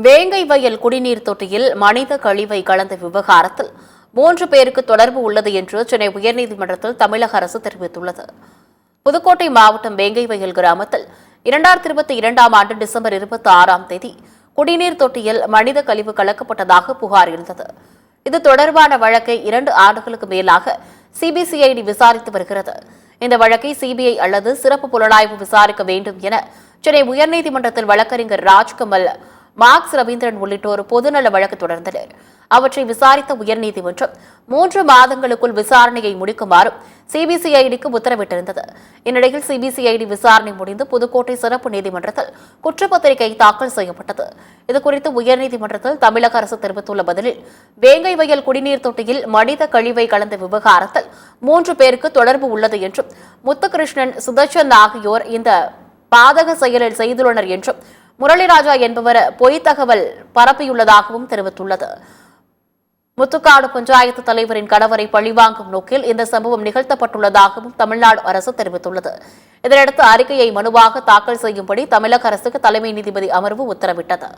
வேங்கை வயல் குடிநீர் தொட்டியில் மனித கழிவை கலந்த விவகாரத்தில் 3 பேருக்கு தொடர்பு உள்ளது என்று சென்னை உயர்நீதிமன்றத்தில் தமிழக அரசு தெரிவித்துள்ளது. புதுக்கோட்டை மாவட்டம் வேங்கை வயல் கிராமத்தில் 2022ஆம் ஆண்டு டிசம்பர் 26ஆம் தேதி குடிநீர் தொட்டியில் மனித கழிவு கலக்கப்பட்டதாக புகார் இருந்தது. இது தொடர்பான வழக்கை 2 ஆண்டுகளுக்கு மேலாக சிபிசிஐடி விசாரித்து வருகிறது. இந்த வழக்கை சிபிஐ அல்லது சிறப்பு புலனாய்வு விசாரிக்க வேண்டும் என சென்னை உயர்நீதிமன்றத்தில் வழக்கறிஞர் ராஜ்கமல், மார்க்ஸ் ரவீந்திரன் உள்ளிட்டோர் பொதுநல வழக்கு தொடர்ந்தனர். அவற்றை விசாரித்த உயர்நீதிமன்றம் 3 மாதங்களுக்குள் விசாரணையை முடிக்குமாறும் சிபிசிஐடிக்கு உத்தரவிட்டிருந்தது. இந்நிலையில் சிபிசிஐடி விசாரணை முடிந்து புதுக்கோட்டை சிறப்பு நீதிமன்றத்தில் குற்றப்பத்திரிகை தாக்கல் செய்யப்பட்டது. இதுகுறித்து உயர்நீதிமன்றத்தில் தமிழக அரசு தெரிவித்துள்ள பதிலில், வேங்கை வயல் குடிநீர் தொட்டியில் மனித கழிவை கலந்த விவகாரத்தில் 3 பேருக்கு தொடர்பு உள்ளது என்றும், முத்துகிருஷ்ணன், சுதர்ஷன் ஆகியோர் இந்த பாதக செயலில் செய்துள்ளனர் என்றும், முரளிராஜா என்பவர் பொய் தகவல் பரப்பியுள்ளதாகவும் தெரிவித்துள்ளது. முத்துக்காடு பஞ்சாயத்து தலைவரின் கணவரை பழிவாங்கும் நோக்கில் இந்த சம்பவம் நிகழ்த்தப்பட்டுள்ளதாகவும் தமிழ்நாடு அரசு தெரிவித்துள்ளது. இதனையடுத்து அறிக்கையை மனுவாக தாக்கல் செய்யும்படி தமிழக அரசுக்கு தலைமை நீதிபதி அமர்வு உத்தரவிட்டது.